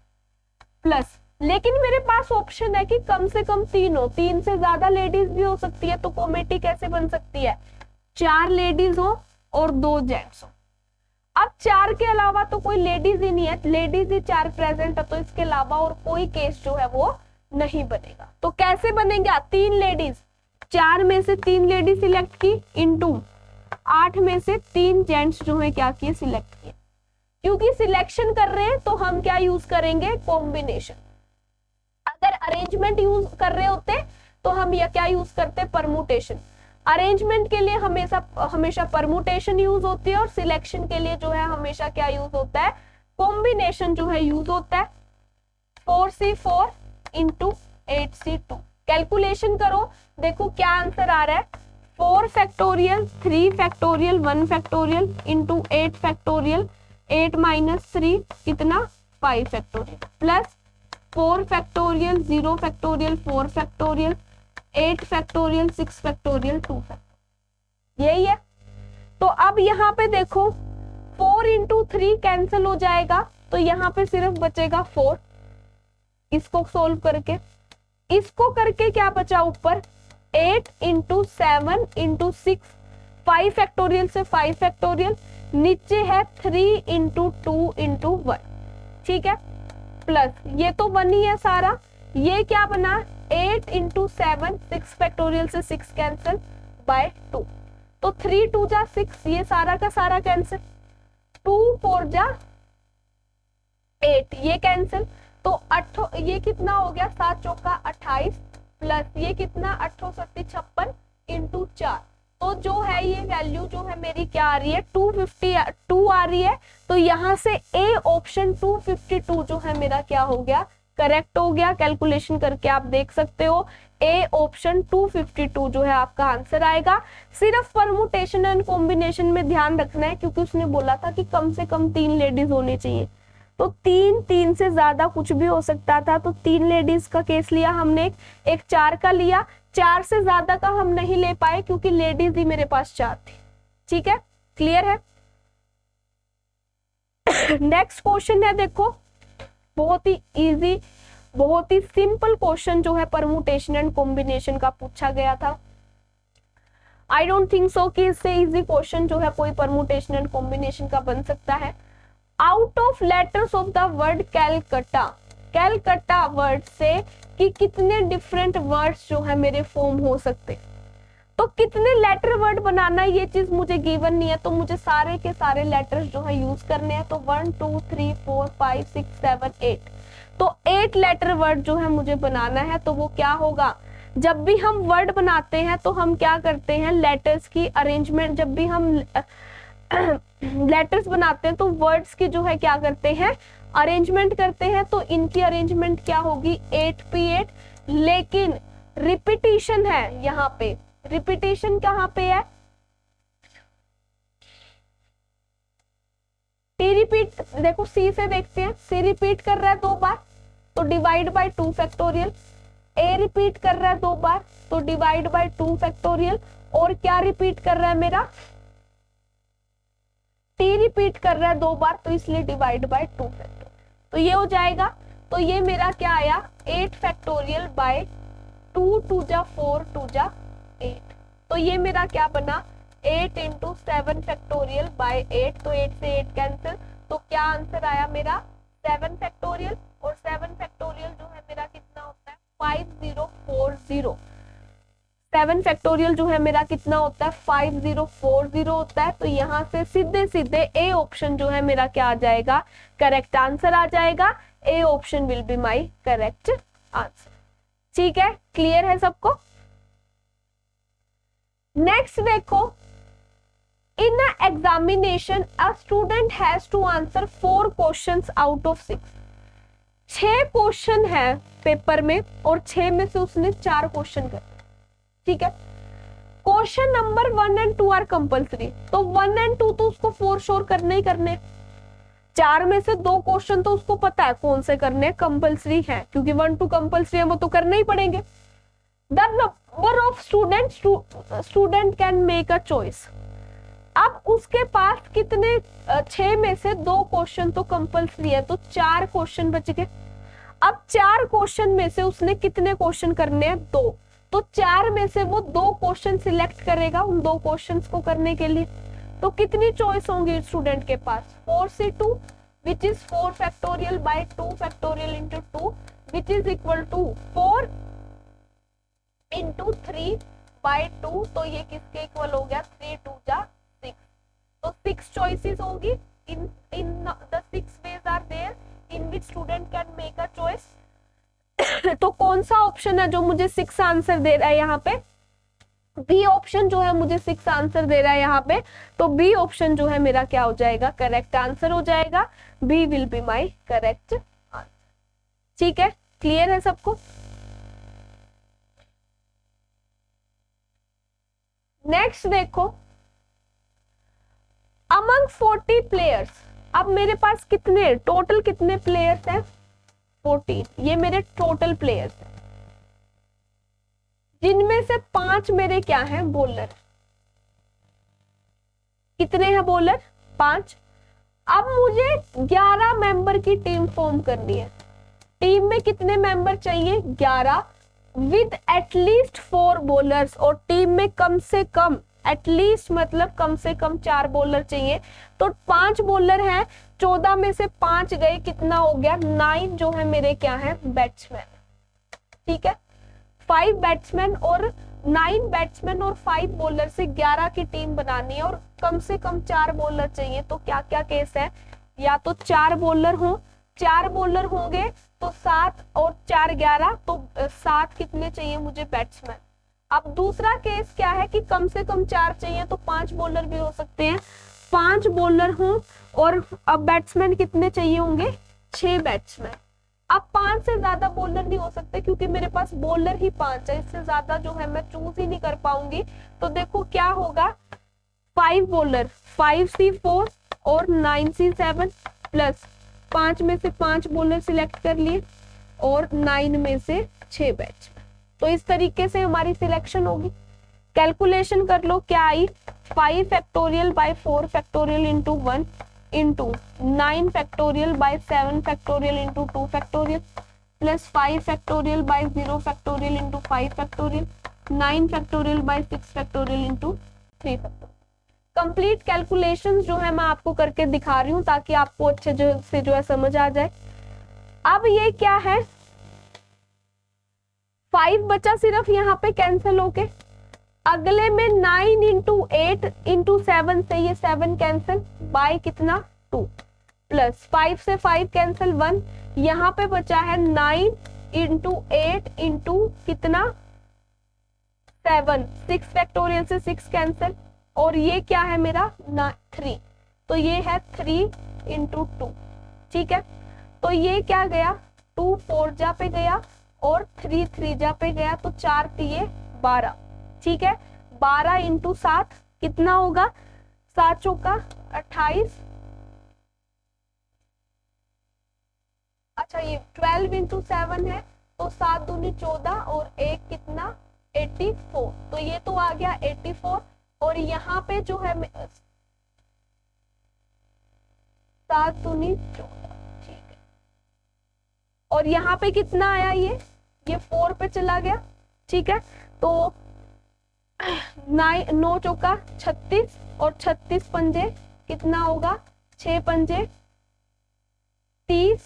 प्लस, लेकिन मेरे पास ऑप्शन है कि कम से कम 3 हो, 3 से ज्यादा लेडीज भी हो सकती है। तो कमेटी कैसे बन सकती है, 4 लेडीज हो और 2 जेंट्स हो। अब 4 के अलावा तो कोई लेडीज ही नहीं है, लेडीज ही 4 प्रेजेंट है, तो इसके अलावा और कोई केस जो है वो नहीं बनेगा। तो कैसे बनेगा, 3 लेडीज, 4 में से 3 लेडीज सिलेक्ट की इनटू 8 में से 3 जेंट्स जो है क्या किए, सिलेक्ट किए। क्योंकि सिलेक्शन कर रहे हैं तो हम क्या यूज करेंगे, कॉम्बिनेशन। अगर अरेंजमेंट यूज कर रहे होते तो हम यह क्या यूज करते, परमुटेशन। अरेंजमेंट के लिए हमेशा परमुटेशन यूज होती है और सिलेक्शन के लिए जो है हमेशा क्या यूज होता है, कॉम्बिनेशन जो है यूज होता है। 4C4 इंटू 8C2 कैलकुलेशन करो, देखो क्या आंसर आ रहा है, 4 factorial 3 factorial 1 factorial into 8 factorial 8 minus 3 कितना 5 factorial plus 4 factorial 0 factorial 4 factorial 8 factorial 6 factorial 2 factorial, यही है। तो अब यहाँ पे देखो 4 इंटू 3 कैंसिल हो जाएगा तो यहाँ पे सिर्फ बचेगा 4। इसको सोल्व करके, इसको करके क्या बचा ऊपर, 8 इंटू 7 इंटू 6, 5 फैक्टोरियल से 5 फैक्टोरियल, नीचे है 3 इंटू 2 इंटू 1, ठीक है, प्लस ये तो 1 ही है सारा, ये क्या बना 8 इंटू 7, 6 फैक्टोरियल से 6 कैंसिल बाय 2, तो 3 2 जा 6, ये सारा का सारा कैंसिल, 2 4 जा 8, ये कैंसिल, तो 8 ये कितना हो गया 7 चौका 28 प्लस ये कितना 8 7 56 इंटू 4, तो जो है ये वैल्यू जो है मेरी क्या आ रही है 252 आ रही है। तो यहाँ से ए ऑप्शन 252 जो है मेरा क्या हो गया करेक्ट हो गया। कैलकुलेशन करके आप देख सकते हो ए ऑप्शन 252 जो है आपका आंसर आएगा। सिर्फ परमुटेशन एंड कॉम्बिनेशन में ध्यान रखना है क्योंकि उसने बोला था कि कम से कम 3 लेडीज होनी चाहिए, तो 3 से ज्यादा कुछ भी हो सकता था। तो 3 लेडीज का केस लिया हमने, एक 4 का लिया, 4 से ज्यादा का हम नहीं ले पाए क्योंकि लेडीज ही मेरे पास 4 थी। ठीक है, क्लियर है। नेक्स्ट क्वेश्चन है, देखो बहुत ही इजी, बहुत ही सिंपल क्वेश्चन जो है परमुटेशन एंड कॉम्बिनेशन का पूछा गया था। आई डोंट थिंक सो कि इससे इजी क्वेश्चन जो है कोई परमुटेशन एंड कॉम्बिनेशन का बन सकता है। Out of letters of the word Calcutta, Calcutta word से कि कितने डिफरेंट वर्ड्स जो है मेरे फॉर्म हो सकते, तो कितने लेटर वर्ड बनाना है ये चीज मुझे गिवन नहीं है, तो मुझे सारे के सारे लेटर्स जो है यूज करने हैं। तो 1 2 3 4 5 6 7 8, तो 8 लेटर वर्ड जो है मुझे बनाना है। तो वो क्या होगा, जब भी हम वर्ड बनाते हैं तो हम क्या करते हैं, लेटर्स की अरेंजमेंट, जब भी हम लेटर्स बनाते हैं तो वर्ड्स की जो है क्या करते हैं अरेंजमेंट करते हैं। तो इनकी अरेंजमेंट क्या होगी 8p8, लेकिन रिपीटिशन है यहाँ पे, रिपीटिशन कहाँ पे है, टी रिपीट, देखो सी से देखते हैं, सी रिपीट कर रहा है 2 बार तो divide by 2 factorial, A repeat कर रहा है 2 बार तो डिवाइड बाय 2 फैक्टोरियल, और क्या रिपीट कर रहा है मेरा टी रिपीट कर रहा है 2 बार तो इसलिए डिवाइड बाय 2 फैक्टोरियल। तो ये हो जाएगा, तो ये मेरा क्या आया 8 फैक्टोरियल बाय 2 2 जा 4 2 जा 8, तो ये मेरा क्या बना 8 इंटू 7 फैक्टोरियल बाय 8, तो 8 से 8 कैंसिल, तो क्या आंसर आया मेरा 7 फैक्टोरियल, और 7 फैक्टोरियल जो है मेरा कितना होता है 5040, 7 फैक्टोरियल जो है मेरा कितना होता है 5040 होता है। तो यहाँ से सीधे सीधे ए ऑप्शन जो है मेरा क्या आ जाएगा करेक्ट आंसर आ जाएगा, A option will be my correct answer. ठीक है, क्लियर है सबको। नेक्स्ट देखो, in a examination a student has to answer 4 questions out of 6, 6 question है पेपर में और 6 में से उसने 4 क्वेश्चन कर, ठीक है। Question number 1 and 2 are compulsory, तो 1 एंड 2 तो उसको फॉर श्योर करने ही करने, 4 में से 2 क्वेश्चन तो उसको पता है कौन से करने कंपल्सरी है, क्योंकि 1 2 कंपल्सरी है वो तो करने ही पड़ेंगे। The number of student can make a choice, अब उसके पास कितने 6 में से 2 क्वेश्चन तो कंपल्सरी है, तो 4 क्वेश्चन बच गए। अब 4 क्वेश्चन में से उसने कितने क्वेश्चन करने हैं 2, तो 4 में से वो 2 क्वेश्चन सिलेक्ट करेगा उन 2 क्वेश्चंस को करने के लिए। तो कितनी चॉइस होंगी स्टूडेंट के पास 4c2 which is 4 factorial by 2 factorial into 2 which is equal to 4 into 3 by 2, तो ये किसके इक्वल हो गया 3 2 जा 6, तो 6 चॉइसेस होंगी। In the 6 ways are there in which student can make a choice. तो कौन सा ऑप्शन है जो मुझे 6 आंसर दे रहा है यहाँ पे, बी ऑप्शन जो है मुझे 6 आंसर दे रहा है यहाँ पे, तो बी ऑप्शन जो है मेरा क्या हो जाएगा करेक्ट आंसर हो जाएगा, B will be my correct answer. ठीक है, क्लियर है सबको। नेक्स्ट देखो, अमंग 40 प्लेयर्स, अब मेरे पास कितने टोटल कितने प्लेयर्स हैं 14, ये मेरे टोटल प्लेयर्स हैं, जिनमें से 5 मेरे क्या हैं बॉलर, कितने हैं बॉलर 5। अब मुझे 11 मेंबर की टीम फॉर्म करनी है, टीम में कितने मेंबर चाहिए 11 विद एटलीस्ट 4 बॉलर्स, और टीम में कम से कम एटलीस्ट मतलब कम से कम 4 बॉलर चाहिए। तो 5 बॉलर हैं, 14 में से 5 गए, कितना हो गया 9 जो है मेरे क्या है बैट्समैन, ठीक है 5 बैट्समैन और 9 बैट्समैन और 5 बॉलर से 11 की टीम बनानी है, और कम से कम 4 बॉलर चाहिए। तो क्या क्या केस है, या तो 4 बॉलर हो, 4 बॉलर होंगे तो 7 और 4 11, तो 7 कितने चाहिए मुझे बैट्समैन, अब दूसरा केस क्या है कि कम से कम 4 चाहिए, तो 5 बॉलर भी हो सकते हैं, 5 बॉलर हों, और अब बैट्समैन कितने चाहिए होंगे, 6 बैट्समैन। अब 5 से ज्यादा बॉलर नहीं हो सकते क्योंकि मेरे पास बॉलर ही 5 है, इससे ज्यादा जो है मैं चूज ही नहीं कर पाऊंगी। तो देखो क्या होगा, 5 बॉलर, 5C4 और 9C7 प्लस 5 में से 5 बॉलर सिलेक्ट कर लिए और 9 में से 6 बैट्समैन। तो इस तरीके से हमारी सिलेक्शन होगी। कैलकुलेशन कर लो क्या आई, 5 factorial by 4 factorial into 1 into 9 factorial by 7 factorial into 2 factorial plus 5 factorial by 0 factorial into 5 factorial 9 factorial by 6 factorial into 3 factorial. Complete calculations जो है मैं आपको करके दिखा रही हूँ ताकि आपको अच्छे से जो है समझ आ जाए। अब ये क्या है, 5 बचा सिर्फ यहाँ पे कैंसिल होके, अगले में 9 इंटू 8 इंटू 7 से ये 7 कैंसिल बाय कितना 2 प्लस 5 से 5 कैंसिल 1, यहाँ पे बचा है 9 इंटू 8 इंटू कितना 7, 6 फैक्टोरियल से 6 कैंसिल, और ये क्या है मेरा 3, तो ये है 3 इंटू 2। ठीक है, तो ये क्या गया, 2 4 जा पे गया और 3 3 जा पे गया, तो 4 3 12। ठीक है, 12 इंटू 7 कितना होगा, 7 चौका 28, अच्छा ये 12 इंटू 7 है, तो 7 दूनी 14 और 1 कितना 84, तो ये तो आ गया 84, और यहाँ पे जो है 7 दूनी 14, ठीक है, और यहाँ पे कितना आया, ये 4 पे चला गया। ठीक है, तो 9 चौका 36 और 36 पंजे कितना होगा, 6 पंजे 30।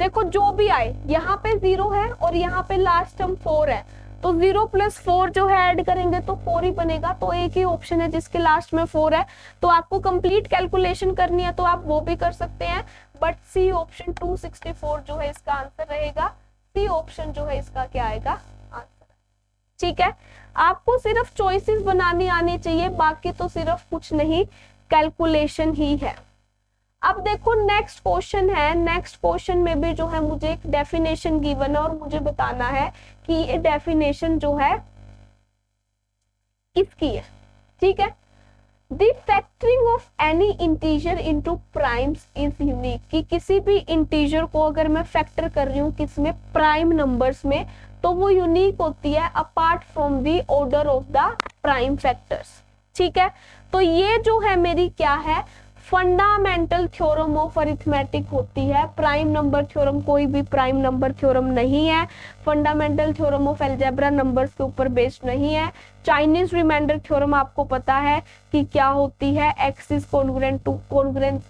देखो जो भी आए, यहाँ पे 0 है और यहाँ पे लास्ट टर्म 4 है, तो 0 प्लस 4 जो है ऐड करेंगे तो 4 ही बनेगा, तो एक ही ऑप्शन है जिसके लास्ट में 4 है। तो आपको कंप्लीट कैलकुलेशन करनी है तो आप वो भी कर सकते हैं, बट सी ऑप्शन 264 जो है इसका आंसर रहेगा, सी ऑप्शन जो है इसका क्या आएगा आंसर। ठीक है, आपको सिर्फ चॉइसेस बनानी आनी चाहिए, बाकी तो सिर्फ कुछ नहीं, कैलकुलेशन ही है। अब देखो नेक्स्ट क्वेश्चन है, नेक्स्ट क्वेश्चन में भी जो है मुझे एक डेफिनेशन गिवन है और मुझे बताना है कि ये डेफिनेशन जो है किसकी है। ठीक है, the factoring of any integer into primes is unique, कि किसी भी इंटीजर को अगर मैं फैक्टर कर रही हूँ किसमें, प्राइम नंबर्स में, तो वो यूनिक होती है apart from the order of the prime factors. ठीक है, तो ये जो है मेरी क्या है, फंडामेंटल थ्योरम ऑफ अरिथमेटिक होती है। प्राइम नंबर थ्योरम कोई भी प्राइम नंबर थ्योरम नहीं है, fundamental theorem of algebra numbers के ऊपर बेस्ड नहीं है। चाइनीज रिमाइंडर थ्योरम आपको पता है कि क्या होती है, x is congruent two congruent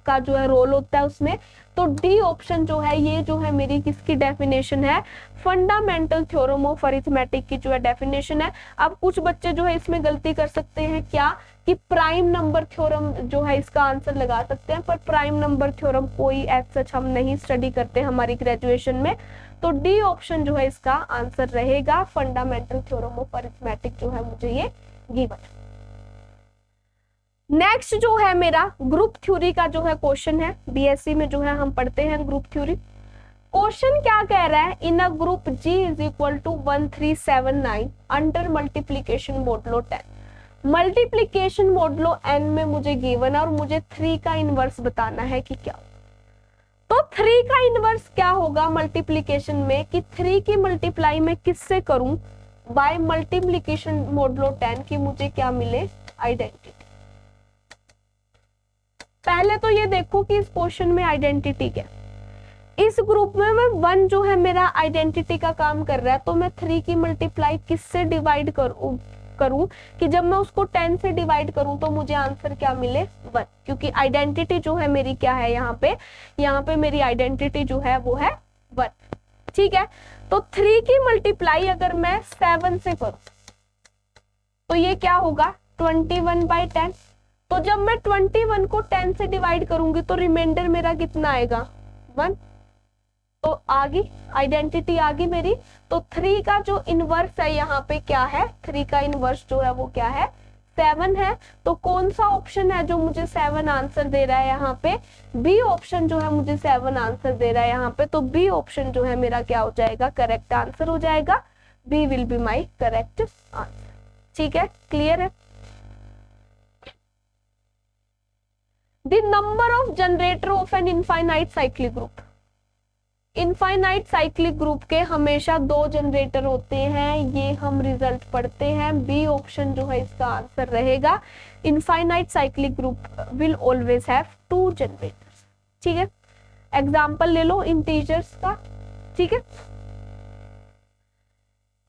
का जो है रोल होता है उसमें। तो डी ऑप्शन जो है ये जो है मेरी किसकी डेफिनेशन है, फंडामेंटल थ्योरम ऑफ अरिथमेटिक की जो है डेफिनेशन है। अब कुछ बच्चे जो है इसमें गलती कर सकते हैं क्या, कि प्राइम नंबर थ्योरम जो है इसका आंसर लगा सकते हैं, पर प्राइम नंबर थ्योरम कोई एज सच हम नहीं स्टडी करते हमारी ग्रेजुएशन में। तो डी ऑप्शन जो है इसका आंसर रहेगा, फंडामेंटल थ्योरम ऑफ अरिथमेटिक जो है मुझे ये गिवन। नेक्स्ट जो है मेरा ग्रुप थ्योरी का जो है क्वेश्चन है, बीएससी में जो है हम पढ़ते हैं ग्रुप थ्योरी। क्वेश्चन क्या कह रहा है, in a group G is equal to 1379 under multiplication modulo 10। Multiplication modulo n में मुझे गिवन है और मुझे 3 का इनवर्स बताना है कि क्या। तो 3 का इनवर्स क्या होगा मल्टीप्लीकेशन में, कि 3 की मल्टीप्लाई में किससे करूं, बाय मल्टीप्लीकेशन मॉडुलो 10 की मुझे क्या मिले, आइडेंटिटी। पहले तो ये देखो कि इस क्वेश्चन में आइडेंटिटी क्या, इस ग्रुप में मैं 1 जो है मेरा आइडेंटिटी का काम कर रहा है, तो मैं 3 की मल्टीप्लाई किससे डिवाइड करूं कि जब मैं उसको 10 से डिवाइड करूं तो मुझे आंसर क्या मिले 1, क्योंकि आइडेंटिटी जो है मेरी क्या है, यहाँ पे मेरी आइडेंटिटी जो है वो है 1। ठीक है, तो 3 की मल्टीप्लाई अगर मैं 7 से करूं तो ये क्या होगा 21/10। तो जब मैं 21 को 10 से डिवाइड करूंगी तो रिमाइंडर मेरा कितना आएगा 1। तो आ गई आइडेंटिटी आ गई मेरी। तो 3 का जो इनवर्स है यहाँ पे क्या है, 3 का इनवर्स जो है वो क्या है 7 है। तो कौन सा ऑप्शन है जो मुझे 7 आंसर दे रहा है यहाँ पे, बी ऑप्शन जो है मुझे 7 आंसर दे रहा है यहाँ पे। तो बी ऑप्शन जो है मेरा क्या हो जाएगा, करेक्ट आंसर हो जाएगा। B will be my correct answer. ठीक है, क्लियर है। The number of generator of an infinite cyclic group, infinite cyclic group के हमेशा 2 जनरेटर होते हैं, ये हम रिजल्ट पढ़ते हैं। बी ऑप्शन जो है इसका आंसर रहेगा। Infinite cyclic group will always have 2 generators. ठीक है, एग्जांपल ले लो इंटीजर्स का। ठीक है,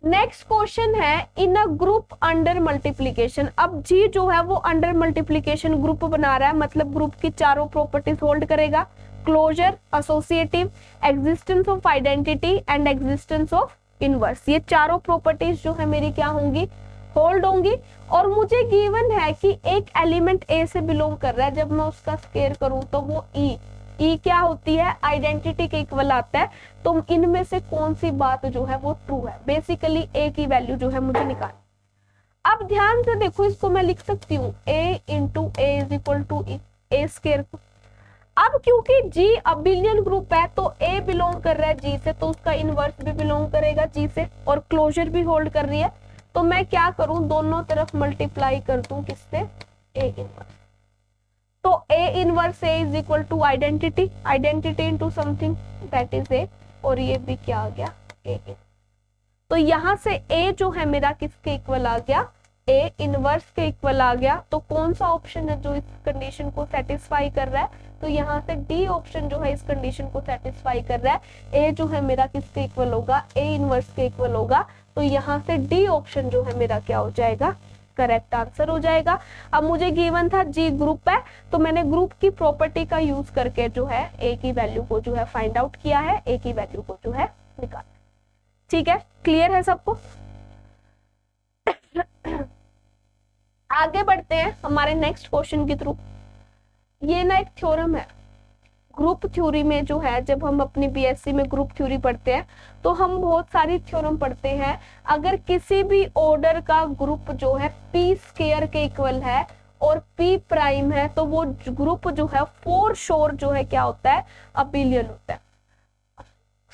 नेक्स्ट क्वेश्चन है in a group under multiplication. अब जी जो है वो अंडर मल्टीप्लीकेशन ग्रुप बना रहा है, मतलब ग्रुप की चारों प्रॉपर्टीज होल्ड करेगा, closure, associative, existence of identity and existence of inverse. ये चारों प्रॉपर्टीज जो है मेरी क्या होंगी, होल्ड होंगी। और मुझे गिवन है कि एक एलिमेंट ए से बिलोंग कर रहा है, जब मैं उसका स्क्वायर करूं तो वो ई क्या होती है, आइडेंटिटी के इक्वल आता है। तो इनमें से कौन सी बात जो है वो ट्रू है, बेसिकली ए की वैल्यू जो है मुझे निकालनी। अब ध्यान से देखो, इसको मैं लिख सकती हूँ a into a is equal to a square. अब क्योंकि जी अबिलियन ग्रुप है तो ए बिलोंग कर रहा है जी से, तो उसका इनवर्स भी बिलोंग करेगा जी से, और क्लोजर भी होल्ड कर रही है। तो मैं क्या करूं, दोनों तरफ मल्टीप्लाई कर दूं किससे, ए इनवर्स। तो A inverse A is equal to identity, identity into something that is A, और ये भी क्या आ गया ए। तो यहां से ए जो है मेरा किसके इक्वल आ गया, ए इनवर्स के इक्वल आ गया। तो कौन सा ऑप्शन है जो इस कंडीशन को सेटिस्फाई कर रहा है, तो यहाँ से डी ऑप्शन जो है इस कंडीशन को सेटिस्फाई कर रहा है। ए जो है मेरा किसके इक्वल होगा, ए इनवर्स के इक्वल होगा। तो यहाँ से डी ऑप्शन जो है मेरा क्या हो जाएगा, करेक्ट आंसर हो जाएगा। अब मुझे गिवन था जी ग्रुप है, तो मैंने ग्रुप की प्रॉपर्टी का यूज करके जो है ए की वैल्यू को जो है फाइंड आउट किया है, ए की वैल्यू को जो है निकाला। ठीक है, क्लियर है सबको। आगे बढ़ते हैं हमारे नेक्स्ट क्वेश्चन के थ्रू। ये ना एक थ्योरम है ग्रुप थ्योरी में, जो है जब हम अपनी बीएससी में ग्रुप थ्योरी पढ़ते हैं तो हम बहुत सारी थ्योरम पढ़ते हैं। अगर किसी भी ऑर्डर का ग्रुप जो है पी स्क्वायर के इक्वल है और पी प्राइम है, तो वो ग्रुप जो है फॉर श्योर जो है क्या होता है, अबिलियन होता है।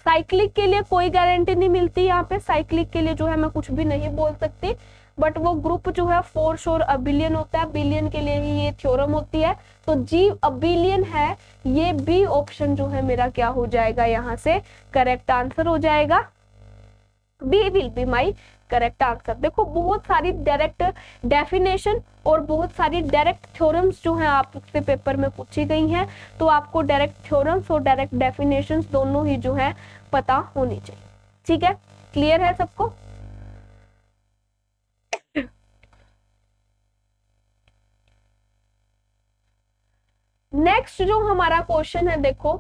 साइक्लिक के लिए कोई गारंटी नहीं मिलती, यहाँ पे साइक्लिक के लिए जो है मैं कुछ भी नहीं बोल सकती, बट वो ग्रुप जो है फॉर श्योर अबिलियन होता है। बिलियन के लिए ही ये थ्योरम होती है। तो जी अबिलियन है, ये बी ऑप्शन जो है मेरा क्या हो जाएगा, यहाँ से करेक्ट आंसर हो जाएगा। B will be my correct answer. देखो बहुत सारी डायरेक्ट डेफिनेशन और बहुत सारी डायरेक्ट थ्योरम्स जो है आपसे पेपर में पूछी गई हैं, तो आपको डायरेक्ट थ्योरम्स और डायरेक्ट डेफिनेशंस दोनों ही जो है पता होनी चाहिए। ठीक है, क्लियर है सबको। नेक्स्ट जो हमारा क्वेश्चन है, देखो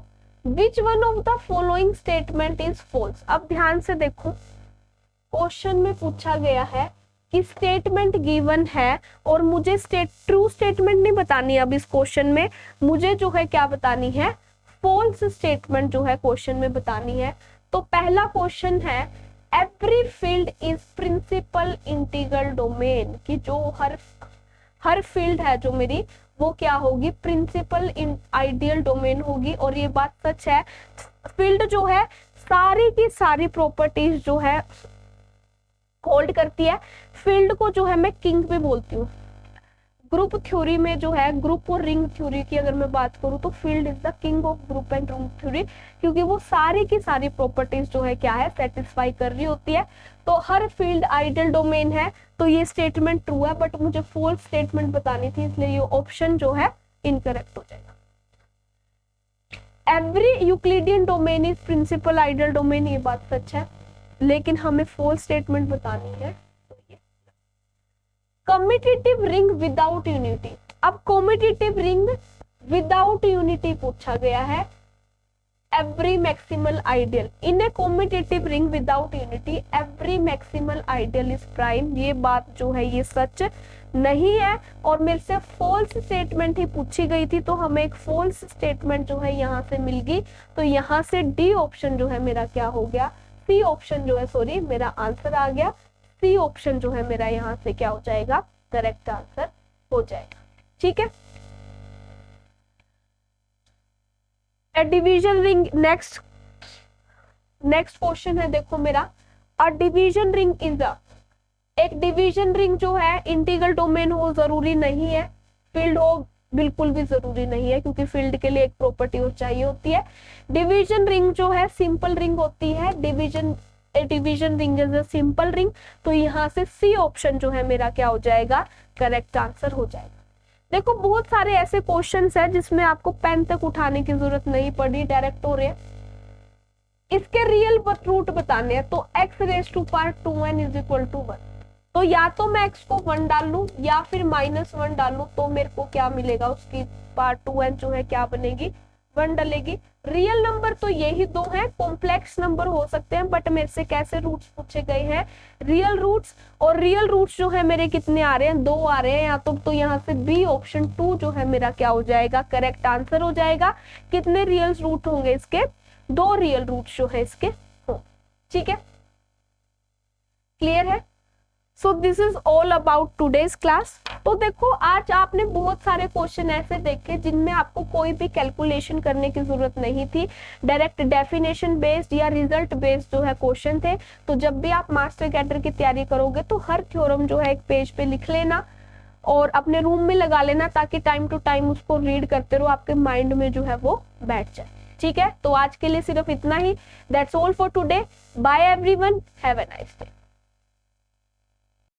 which one of the following statement is false. अब ध्यान से देखो, क्वेश्चन में पूछा गया है कि स्टेटमेंट गिवन है और मुझे ट्रू स्टेटमेंट नहीं बतानी। अब इस क्वेश्चन में मुझे जो है क्या बतानी है, फॉल्स स्टेटमेंट जो है क्वेश्चन में बतानी है। तो पहला क्वेश्चन है every field is principal integral domain, कि जो हर फील्ड है जो मेरी वो क्या होगी, प्रिंसिपल आइडियल डोमेन होगी। और ये बात सच है, फील्ड जो है सारी की सारी प्रॉपर्टीज जो है होल्ड करती है। फील्ड को जो है मैं किंग भी बोलती हूँ। ग्रुप थ्योरी में जो है, ग्रुप और रिंग थ्योरी की अगर मैं बात करूँ तो field is the king of group and ring theory, क्योंकि वो सारी की सारी प्रॉपर्टीज जो है क्या है, सेटिस्फाई कर रही होती है। तो हर फील्ड आइडियल डोमेन है, तो ये स्टेटमेंट ट्रू है, बट मुझे फॉल्स स्टेटमेंट बतानी थी, इसलिए ये ऑप्शन जो है इनकरेक्ट हो जाएगा। Every Euclidean domain is principal ideal domain, ये बात सच है, लेकिन हमें फॉल्स स्टेटमेंट बतानी है। Commutative ring without unity. अब कम्यूटेटिव रिंग विदाउट यूनिटी पूछा गया है। Every maximal ideal in a commutative ring without unity, every maximal ideal is prime, ये बात जो है ये सच नहीं है और मेरे से फॉल्स स्टेटमेंट ही पूछी गई थी, तो हमें एक फॉल्स स्टेटमेंट जो है यहाँ से मिल गई। तो यहाँ से डी ऑप्शन जो है मेरा क्या हो गया, सी ऑप्शन जो है, सॉरी मेरा आंसर आ गया, सी ऑप्शन जो है मेरा यहाँ से क्या हो जाएगा, करेक्ट आंसर हो जाएगा। ठीक है, A division ring, next question है देखो मेरा, a division ring is a, एक डिवीजन रिंग जो है इंटीग्रल डोमेन हो जरूरी नहीं है, फील्ड हो बिल्कुल भी जरूरी नहीं है, क्योंकि फील्ड के लिए एक प्रॉपर्टी और चाहिए होती है। डिवीजन रिंग जो है सिंपल रिंग होती है, division ring is a simple ring. तो यहाँ से सी ऑप्शन जो है मेरा क्या हो जाएगा, करेक्ट आंसर हो जाएगा। देखो बहुत सारे ऐसे क्वेश्चंस है जिसमें आपको पेन तक उठाने की जरूरत नहीं पड़ी, डायरेक्ट हो रहे हैं। इसके रियल रूट बताने हैं, तो x raise to power 2n is equal to 1, तो या तो मैं x को 1 डाल लूं या फिर -1 डाल लूं, तो मेरे को क्या मिलेगा, उसकी पावर 2n जो है क्या बनेगी, 1 डलेगी। रियल नंबर तो यही दो हैं, कॉम्प्लेक्स नंबर हो सकते हैं, बट मेरे से कैसे रूट्स पूछे गए हैं, रियल रूट्स। और रियल रूट्स जो है मेरे कितने आ रहे हैं, 2 आ रहे हैं, या तो यहाँ से बी ऑप्शन 2 जो है मेरा क्या हो जाएगा, करेक्ट आंसर हो जाएगा। कितने रियल रूट होंगे इसके, 2 रियल रूट्स जो है इसके हो। ठीक है, क्लियर है। So this is all about today's class. तो देखो आज आपने बहुत सारे क्वेश्चन ऐसे देखे जिनमें आपको कोई भी कैलकुलेशन करने की जरूरत नहीं थी, डायरेक्ट डेफिनेशन बेस्ड या रिजल्ट बेस्ड जो है क्वेश्चन थे। तो जब भी आप मास्टर कैडर की तैयारी करोगे तो हर थ्योरम जो है एक पेज पे लिख लेना और अपने रूम में लगा लेना, ताकि टाइम टू टाइम उसको रीड करते रहो, आपके माइंड में जो है वो बैठ जाए। ठीक है, तो आज के लिए सिर्फ इतना ही। That's all for today, bye everyone, have a nice day.